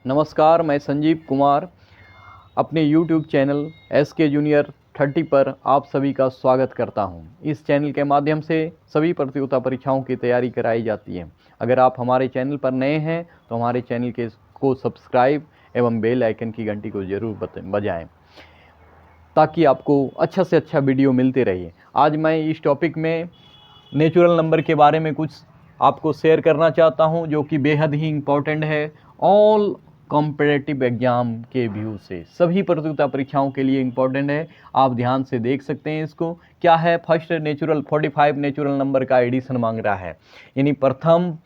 नमस्कार, मैं संजीव कुमार अपने YouTube चैनल SK जूनियर 30 पर आप सभी का स्वागत करता हूं। इस चैनल के माध्यम से सभी प्रतियोगिता परीक्षाओं की तैयारी कराई जाती है। अगर आप हमारे चैनल पर नए हैं तो हमारे चैनल को सब्सक्राइब एवं बेल आइकन की घंटी को ज़रूर बजाएं ताकि आपको अच्छा से अच्छा वीडियो मिलते रहे। आज मैं इस टॉपिक में नेचुरल नंबर के बारे में कुछ आपको शेयर करना चाहता हूं, जो कि बेहद ही इम्पोर्टेंट है ऑल कॉम्पिटिटिव एग्जाम के व्यू से। सभी प्रतियोगिता परीक्षाओं के लिए इम्पोर्टेंट है। आप ध्यान से देख सकते हैं इसको। क्या है? फर्स्ट नेचुरल 45 नेचुरल नंबर का एडिशन मांग रहा है, यानी प्रथम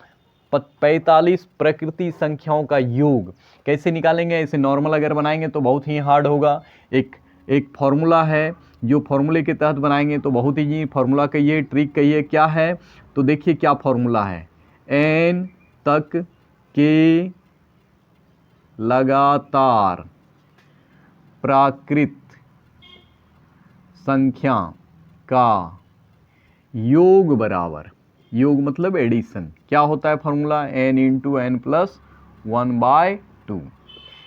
45 प्रकृति संख्याओं का योग कैसे निकालेंगे। इसे नॉर्मल अगर बनाएंगे तो बहुत ही हार्ड होगा। एक फॉर्मूला है, जो फॉर्मूले के तहत बनाएंगे तो बहुत ही फॉर्मूला कहिए, ट्रिक कहिए, क्या है तो देखिए क्या फॉर्मूला है। n तक के लगातार प्राकृत संख्या का योग बराबर, योग मतलब एडिशन, क्या होता है formula, n into n plus 1/2।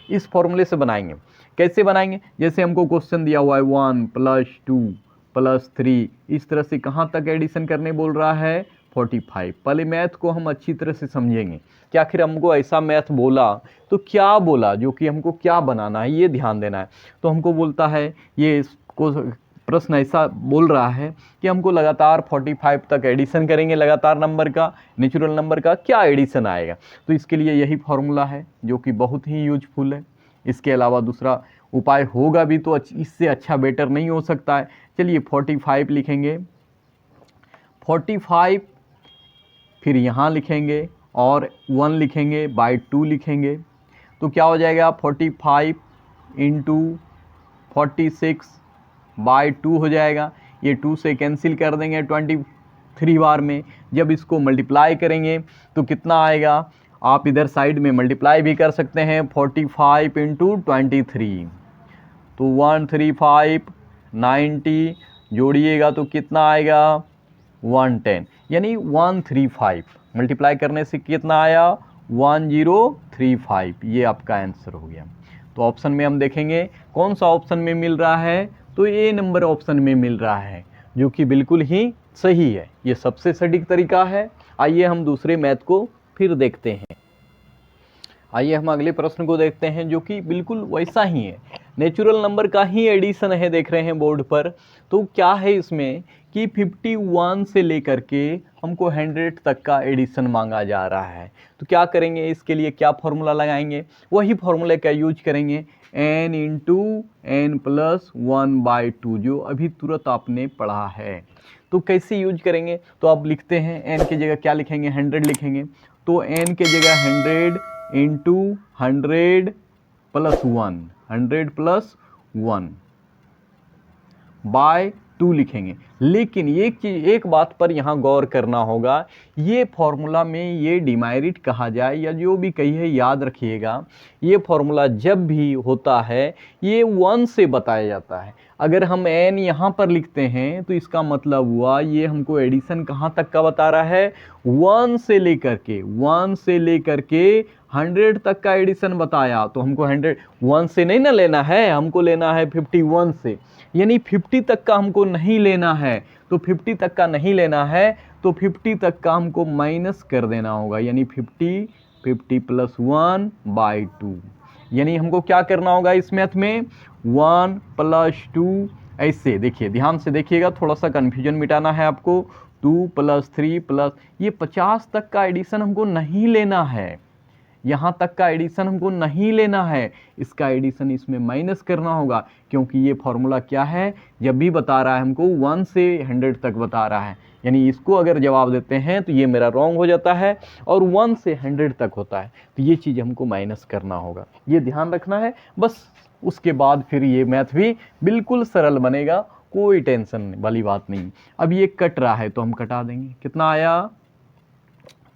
इस फॉर्मूले से बनाएंगे। कैसे बनाएंगे? जैसे हमको क्वेश्चन दिया हुआ है 1 + 2 + 3, इस तरह से कहाँ तक एडिशन करने बोल रहा है, 45। पहले मैथ को हम अच्छी तरह से समझेंगे कि आखिर हमको ऐसा मैथ बोला तो क्या बोला, जो कि हमको क्या बनाना है, ये ध्यान देना है। तो हमको बोलता है, ये इसको प्रश्न ऐसा बोल रहा है कि हमको लगातार 45 तक एडिशन करेंगे, लगातार नंबर का, नेचुरल नंबर का क्या एडिशन आएगा। तो इसके लिए यही फॉर्मूला है जो कि बहुत ही यूजफुल है। इसके अलावा दूसरा उपाय होगा भी तो इससे अच्छा बेटर नहीं हो सकता है। चलिए 45 लिखेंगे, 45 फिर यहाँ लिखेंगे और 1 लिखेंगे, बाई 2 लिखेंगे तो क्या हो जाएगा, 45 इंटू 46/2 हो जाएगा। ये 2 से कैंसिल कर देंगे 23 बार में। जब इसको मल्टीप्लाई करेंगे तो कितना आएगा, आप इधर साइड में मल्टीप्लाई भी कर सकते हैं, 45 इंटू 23 तो 135 90 जोड़िएगा तो कितना आएगा, 110, यानी 135 मल्टीप्लाई करने से कितना आया, 1035। ये आपका आंसर हो गया। तो ऑप्शन में हम देखेंगे कौन सा ऑप्शन में मिल रहा है, तो ए नंबर ऑप्शन में मिल रहा है, जो कि बिल्कुल ही सही है। ये सबसे सटीक तरीका है। आइए हम दूसरे मैथ को फिर देखते हैं। आइए हम अगले प्रश्न को देखते हैं, जो कि बिल्कुल वैसा ही है, नेचुरल नंबर का ही एडिशन है, देख रहे हैं बोर्ड पर। तो क्या है इसमें कि 51 से लेकर के हमको 100 तक का एडिशन मांगा जा रहा है। तो क्या करेंगे, इसके लिए क्या फॉर्मूला लगाएंगे, वही फॉर्मूले का यूज करेंगे, n इंटू एन प्लस 1/2, जो अभी तुरंत आपने पढ़ा है। तो कैसे यूज करेंगे, तो आप लिखते हैं n की जगह क्या लिखेंगे, 100 लिखेंगे। तो n की जगह 100 इंटू 100 + 1, 100 + 1 बाय 2 लिखेंगे। लेकिन एक बात पर यहाँ गौर करना होगा, ये फॉर्मूला में ये डिमेरिट कहा जाए या जो भी कहिए, याद रखिएगा, ये फॉर्मूला जब भी होता है ये 1 से बताया जाता है। अगर हम n यहाँ पर लिखते हैं तो इसका मतलब हुआ ये हमको एडिशन कहाँ तक का बता रहा है, 1 से लेकर के 100 तक का एडिशन बताया। तो हमको 1 से नहीं ना लेना है, हमको लेना है 51 से, यानी 50 तक का हमको नहीं लेना है। तो 50 तक का नहीं लेना है तो 50 तक का हमको माइनस कर देना होगा, यानी 50 + 1/2। यानी हमको क्या करना होगा इस मैथ में, 1 + 2, ऐसे देखिए, ध्यान से देखिएगा, थोड़ा सा कन्फ्यूजन मिटाना है आपको। 2 + 3 प्लस ये 50 तक का एडिशन हमको नहीं लेना है, यहाँ तक का एडिशन हमको नहीं लेना है, इसका एडिशन इसमें माइनस करना होगा। क्योंकि ये फॉर्मूला क्या है, जब भी बता रहा है हमको 1 से 100 तक बता रहा है, यानी इसको अगर जवाब देते हैं तो ये मेरा रॉन्ग हो जाता है, और 1 से 100 तक होता है, तो ये चीज़ हमको माइनस करना होगा, ये ध्यान रखना है बस। उसके बाद फिर ये मैथ भी बिल्कुल सरल बनेगा, कोई टेंशन वाली बात नहीं। अब ये कट रहा है तो हम कटा देंगे, कितना आया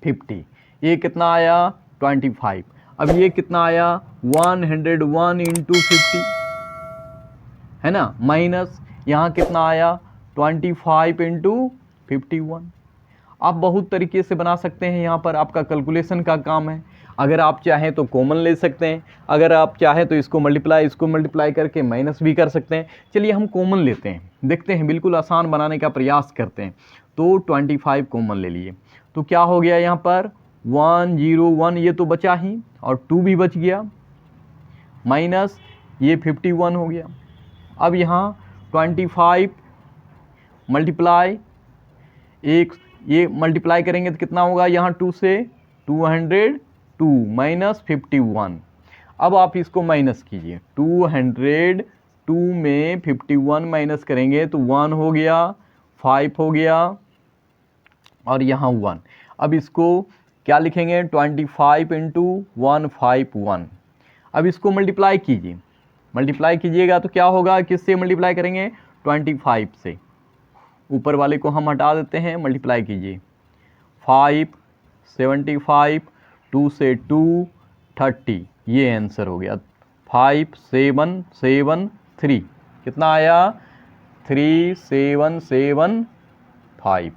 50, ये कितना आया 25, अब ये कितना आया 101 इंटू 50 है ना, माइनस यहाँ कितना आया 25 इंटू 51। आप बहुत तरीके से बना सकते हैं, यहाँ पर आपका कैलकुलेशन का काम है। अगर आप चाहें तो कॉमन ले सकते हैं, अगर आप चाहें तो इसको मल्टीप्लाई करके माइनस भी कर सकते हैं। चलिए हम कॉमन लेते हैं, देखते हैं, बिल्कुल आसान बनाने का प्रयास करते हैं। तो 25 कॉमन ले लिए तो क्या हो गया यहाँ पर 101, ये तो बचा ही, और 2 भी बच गया, माइनस ये 51 हो गया। अब यहाँ 25 मल्टीप्लाई, एक ये मल्टीप्लाई करेंगे तो कितना होगा, यहाँ 2 से 202 माइनस 51। अब आप इसको माइनस कीजिए, 202 में 51 माइनस करेंगे तो 1 हो गया, 5 हो गया, और यहाँ 1। अब इसको क्या लिखेंगे, 25 इंटू 151। अब इसको मल्टीप्लाई कीजिए, मल्टीप्लाई कीजिएगा तो क्या होगा, किससे मल्टीप्लाई करेंगे, 25 से। ऊपर वाले को हम हटा देते हैं, मल्टीप्लाई कीजिए, 5 75, 2 से 2 30, ये आंसर हो गया। 5773 कितना आया, 3775,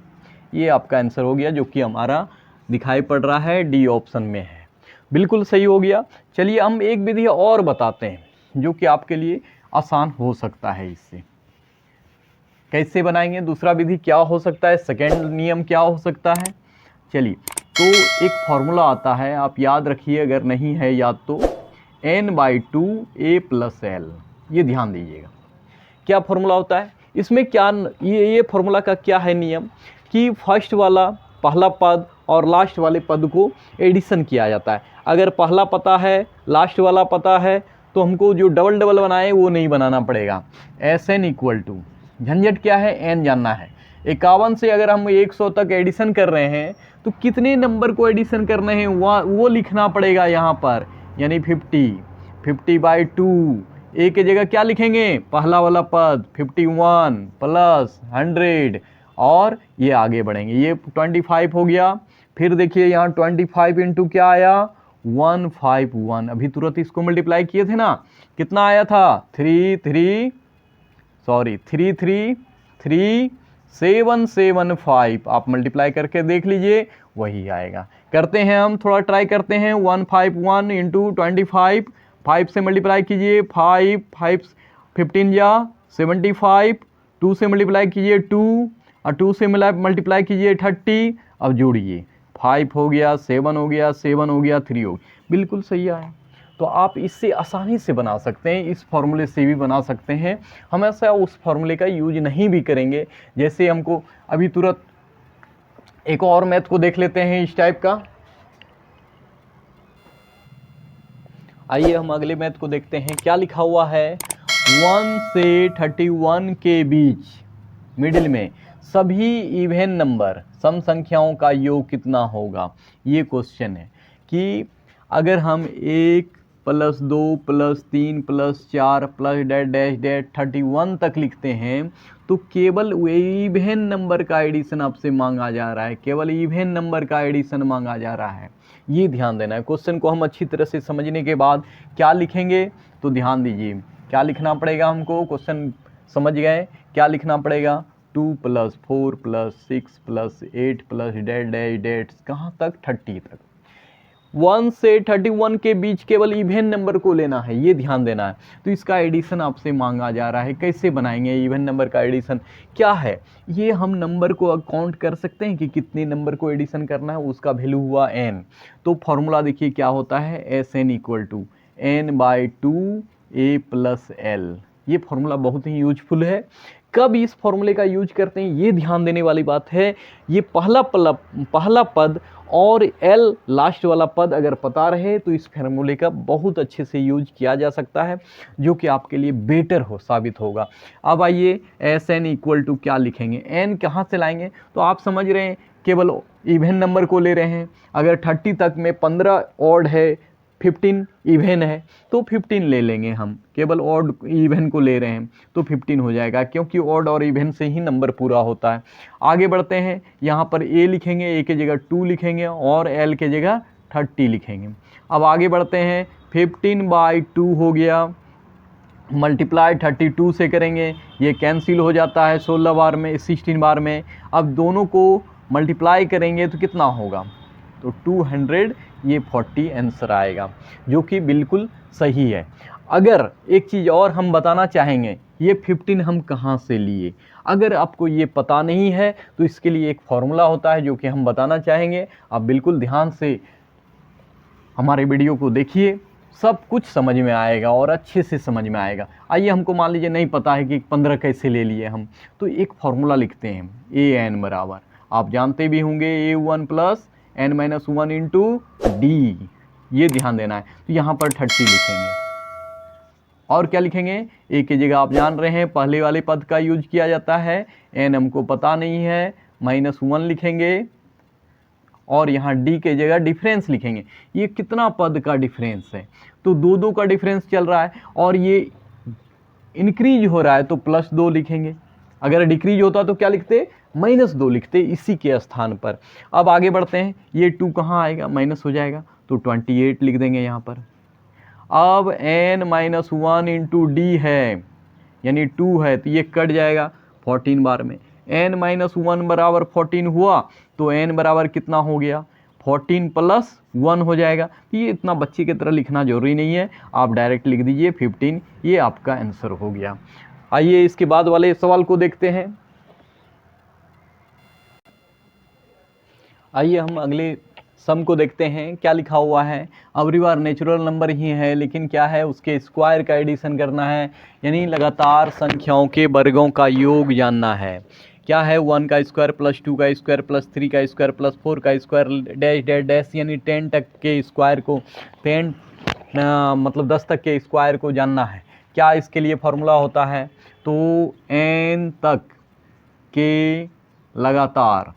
ये आपका आंसर हो गया, जो कि हमारा दिखाई पड़ रहा है डी ऑप्शन में है। बिल्कुल सही हो गया। चलिए हम एक विधि और बताते हैं जो कि आपके लिए आसान हो सकता है। इससे कैसे बनाएंगे, दूसरा विधि क्या हो सकता है, सेकेंड नियम क्या हो सकता है। चलिए, तो एक फॉर्मूला आता है, आप याद रखिए, अगर नहीं है याद तो, n/2 a + l, ये ध्यान दीजिएगा। क्या फॉर्मूला होता है इसमें, क्या ये फॉर्मूला का क्या है नियम, कि फर्स्ट वाला पहला पद और लास्ट वाले पद को एडिशन किया जाता है। अगर पहला पता है, लास्ट वाला पता है, तो हमको जो डबल डबल बनाए वो नहीं बनाना पड़ेगा। SN = झंझट क्या है, n जानना है। 51 से अगर हम 100 तक एडिशन कर रहे हैं तो कितने नंबर को एडिशन करने हैं वो लिखना पड़ेगा यहाँ पर, यानी 50/2। ए की जगह क्या लिखेंगे, पहला वाला पद 51 + 100, और ये आगे बढ़ेंगे। ये 25 हो गया। फिर देखिए यहाँ 25 इंटू क्या आया, 151। अभी तुरंत इसको मल्टीप्लाई किए थे ना, कितना आया था, 333,775। आप मल्टीप्लाई करके देख लीजिए, वही आएगा। करते हैं हम, थोड़ा ट्राई करते हैं। 151 इंटू 25, 5 से मल्टीप्लाई कीजिए, 5 15 या 75, 2 से मल्टीप्लाई कीजिए 2, और 2 से मल्टीप्लाई कीजिए 30। अब जोड़िए, 5 हो गया, 7 हो गया, 7 हो गया, 3 हो गया, बिल्कुल सही आया। तो आप इससे आसानी से बना सकते हैं, इस फॉर्मूले से भी बना सकते हैं। हमेशा उस फॉर्मूले का यूज नहीं भी करेंगे। जैसे हमको अभी तुरंत एक और मैथ को देख लेते हैं इस टाइप का। आइए हम अगले मैथ को देखते हैं, क्या लिखा हुआ है, 1 से 31 के बीच मिडिल में सभी इवन नंबर सम संख्याओं का योग कितना होगा। ये क्वेश्चन है कि अगर हम 1 + 2 + 3 + 4 + डैश डैश डैश 31 तक लिखते हैं तो केवल इवन नंबर का एडिशन आपसे मांगा जा रहा है, केवल इवन नंबर का एडिशन मांगा जा रहा है। ये ध्यान देना है। क्वेश्चन को हम अच्छी तरह से समझने के बाद क्या लिखेंगे, तो ध्यान दीजिए क्या लिखना पड़ेगा हमको। क्वेश्चन समझ गए, क्या लिखना पड़ेगा, 2 + 4 + 6 + 8 + डैश डैश डैश कहाँ तक, 30 तक। 1 से 31 के बीच केवल इवन नंबर को लेना है, ये ध्यान देना है। तो इसका एडिशन आपसे मांगा जा रहा है। कैसे बनाएंगे इवन नंबर का एडिशन, क्या है ये, हम नंबर को काउंट कर सकते हैं कि कितने नंबर को एडिशन करना है, उसका वैल्यू हुआ n। तो फॉर्मूला देखिए क्या होता है, SN = n/2 a + l। ये फॉर्मूला बहुत ही यूजफुल है। कब इस फॉर्मूले का यूज करते हैं, ये ध्यान देने वाली बात है। ये पहला पद और l लास्ट वाला पद अगर पता रहे तो इस फार्मूले का बहुत अच्छे से यूज किया जा सकता है, जो कि आपके लिए बेटर साबित होगा। अब आइए SN = क्या लिखेंगे, n कहाँ से लाएंगे, तो आप समझ रहे हैं केवल इवन नंबर को ले रहे हैं। अगर 30 तक में 15 ऑड है, 15 इवन है, तो 15 ले लेंगे हम। केवल ऑड इवन को ले रहे हैं तो 15 हो जाएगा, क्योंकि ऑड और इवन से ही नंबर पूरा होता है। आगे बढ़ते हैं, यहाँ पर a लिखेंगे, a की जगह 2 लिखेंगे और l की जगह 30 लिखेंगे। अब आगे बढ़ते हैं, 15/2 हो गया, मल्टीप्लाई 32 से करेंगे, ये कैंसिल हो जाता है 16 बार में, 16 बार में। अब दोनों को मल्टीप्लाई करेंगे तो कितना होगा, तो 200 ये 40 आंसर आएगा, जो कि बिल्कुल सही है। अगर एक चीज़ और हम बताना चाहेंगे, ये 15 हम कहाँ से लिए, अगर आपको ये पता नहीं है तो इसके लिए एक फॉर्मूला होता है जो कि हम बताना चाहेंगे। आप बिल्कुल ध्यान से हमारे वीडियो को देखिए, सब कुछ समझ में आएगा और अच्छे से समझ में आएगा। आइए, हमको मान लीजिए नहीं पता है कि 15 कैसे ले लिए हम, तो एक फॉर्मूला लिखते हैं, ए एन बराबर, आप जानते भी होंगे, A1 plus n-1 into D, ये ध्यान देना है। तो यहाँ पर 30 लिखेंगे, और क्या लिखेंगे, ए की जगह आप जान रहे हैं पहले वाले पद का यूज किया जाता है, एन हमको पता नहीं है, -1 लिखेंगे, और यहाँ डी के जगह डिफरेंस लिखेंगे। ये कितना पद का डिफरेंस है, तो 2 का डिफरेंस चल रहा है, और ये इंक्रीज हो रहा है तो +2 लिखेंगे। अगर डिक्रीज होता तो क्या लिखते, -2 लिखते इसी के स्थान पर। अब आगे बढ़ते हैं, ये 2 कहाँ आएगा, माइनस हो जाएगा, तो 28 लिख देंगे यहाँ पर। अब n-1 इंटू डी है, यानी 2 है, तो ये कट जाएगा 14 बार में। n-1 बराबर 14 हुआ, तो n बराबर कितना हो गया, 14 + 1 हो जाएगा। तो ये इतना बच्चे की तरह लिखना जरूरी नहीं है, आप डायरेक्ट लिख दीजिए 15, ये आपका आंसर हो गया। आइए इसके बाद वाले सवाल को देखते हैं। आइए हम अगले सम को देखते हैं, क्या लिखा हुआ है। अबरी बार नेचुरल नंबर ही है, लेकिन क्या है, उसके स्क्वायर का एडिशन करना है, यानी लगातार संख्याओं के वर्गों का योग जानना है। क्या है, 1 का स्क्वायर प्लस 2 का स्क्वायर प्लस 3 का स्क्वायर प्लस 4 का स्क्वायर डैश डैश डैश, यानी 10 तक के स्क्वायर को, 10 मतलब 10 तक के स्क्वायर को जानना है। क्या इसके लिए फॉर्मूला होता है, तो n तक के लगातार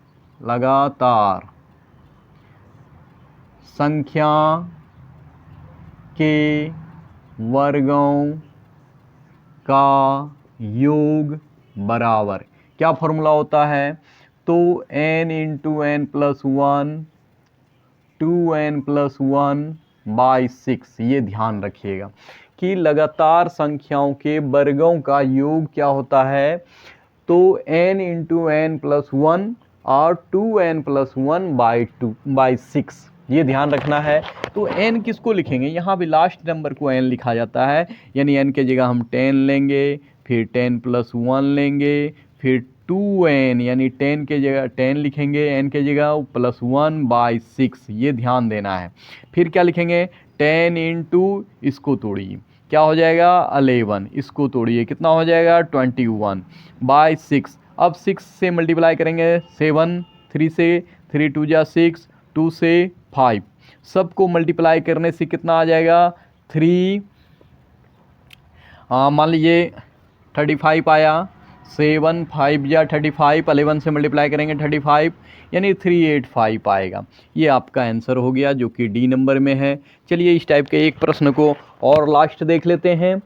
संख्या के वर्गों का योग बराबर, क्या फॉर्मूला होता है, तो n into n plus 1 2n + 1/6। ये ध्यान रखिएगा कि लगातार संख्याओं के वर्गों का योग क्या होता है, तो n इंटू एन प्लस 1 और 2n + 1/6, ये ध्यान रखना है। तो n किसको लिखेंगे, यहाँ भी लास्ट नंबर को n लिखा जाता है, यानी n के जगह हम 10 लेंगे, फिर 10 + 1 लेंगे, फिर 2n, यानी 10 के जगह 10 लिखेंगे, n के जगह प्लस 1/6, ये ध्यान देना है। फिर क्या लिखेंगे, 10 इंटू, इसको तोड़िए, क्या हो जाएगा 11, इसको तोड़िए, कितना हो जाएगा 21/6। अब 6 से मल्टीप्लाई करेंगे, 7, 3 से 3 2 जा 6, 2 से 5, सबको मल्टीप्लाई करने से कितना आ जाएगा 3, मान लीजिए 35 आया, 7 5 या 35, 11 से मल्टीप्लाई करेंगे 35, यानी 385 आएगा। ये आपका आंसर हो गया, जो कि डी नंबर में है। चलिए इस टाइप के एक प्रश्न को और लास्ट देख लेते हैं।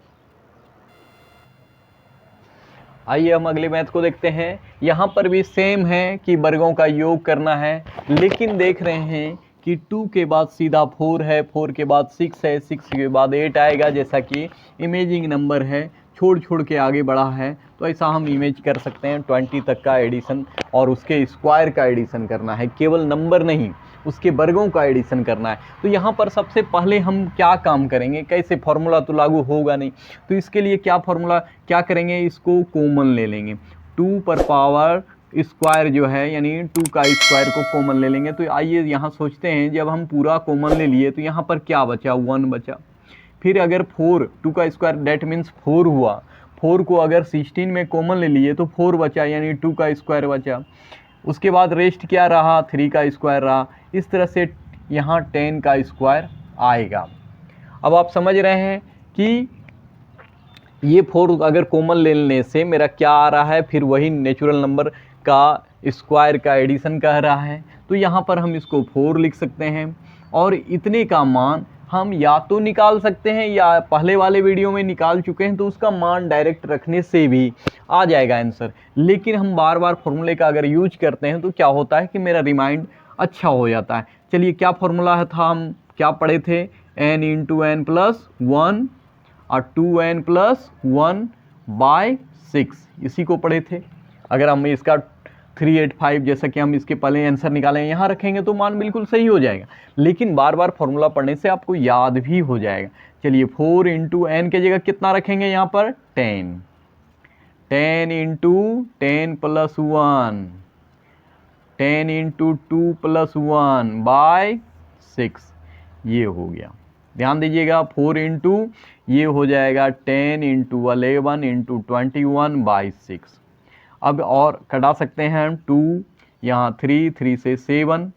आइए हम अगले मैथ को देखते हैं। यहाँ पर भी सेम है कि वर्गों का योग करना है, लेकिन देख रहे हैं कि 2 के बाद सीधा 4 है, 4 के बाद 6 है, 6 के बाद 8 आएगा, जैसा कि इमेजिंग नंबर है, छोड़ के आगे बढ़ा है, तो ऐसा हम इमेज कर सकते हैं। 20 तक का एडिशन और उसके स्क्वायर का एडिशन करना है, केवल नंबर नहीं, उसके वर्गों का एडिशन करना है। तो यहाँ पर सबसे पहले हम क्या काम करेंगे, कैसे, फॉर्मूला तो लागू होगा नहीं, तो इसके लिए क्या फॉर्मूला क्या करेंगे, इसको कॉमन ले लेंगे। 2 पर पावर स्क्वायर जो है, यानी 2 का स्क्वायर को कॉमन ले लेंगे। तो आइए यहाँ सोचते हैं, जब हम पूरा कॉमन ले लिए तो यहाँ पर क्या बचा, 1 बचा। फिर अगर 4, 2 का स्क्वायर डेट मीन्स 4 हुआ, 4 को अगर 16 में कॉमन ले लिए तो 4 बचा, यानी 2 का स्क्वायर बचा। उसके बाद रेस्ट क्या रहा, 3 का स्क्वायर रहा। इस तरह से यहाँ 10 का स्क्वायर आएगा। अब आप समझ रहे हैं कि ये 4 अगर कॉमन ले लेने से मेरा क्या आ रहा है, फिर वही नेचुरल नंबर का स्क्वायर का एडिशन कह रहा है। तो यहाँ पर हम इसको 4 लिख सकते हैं, और इतने का मान हम या तो निकाल सकते हैं, या पहले वाले वीडियो में निकाल चुके हैं, तो उसका मान डायरेक्ट रखने से भी आ जाएगा आंसर। लेकिन हम बार बार फॉर्मूले का अगर यूज करते हैं तो क्या होता है कि मेरा रिमाइंड अच्छा हो जाता है। चलिए, क्या फॉर्मूला था, हम क्या पढ़े थे, n इंटू एन प्लस 1 और 2n + 1/6, इसी को पढ़े थे। अगर हम इसका 385 जैसा कि हम इसके पहले आंसर निकालें यहाँ रखेंगे तो मान बिल्कुल सही हो जाएगा, लेकिन बार बार फॉर्मूला पढ़ने से आपको याद भी हो जाएगा। चलिए 4 इंटू एन की जगह कितना रखेंगे यहाँ पर 10, 10 into 10 plus 1, 10 into 2 plus 1 by 6, ये हो गया। ध्यान दीजिएगा 4 इंटू ये हो जाएगा 10 इंटू 11 इंटू 21 बाई 6। अब और कटा सकते हैं हम 2, यहाँ 3, 3 से 7,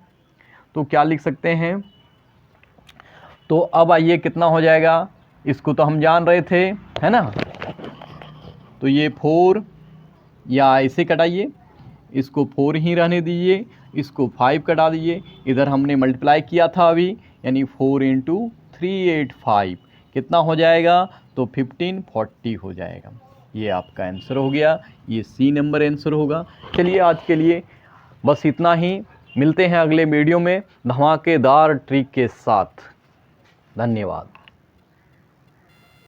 तो क्या लिख सकते हैं, तो अब आइए कितना हो जाएगा, इसको तो हम जान रहे थे है ना, तो ये 4 या ऐसे कटाइए, इसको 4 ही रहने दीजिए, इसको 5 कटा दीजिए, इधर हमने मल्टीप्लाई किया था अभी, यानी 4 इंटू 385 कितना हो जाएगा, तो 1540 हो जाएगा। ये आपका आंसर हो गया, ये सी नंबर आंसर होगा। चलिए आज के लिए बस इतना ही, मिलते हैं अगले वीडियो में धमाकेदार ट्रिक के साथ। धन्यवाद।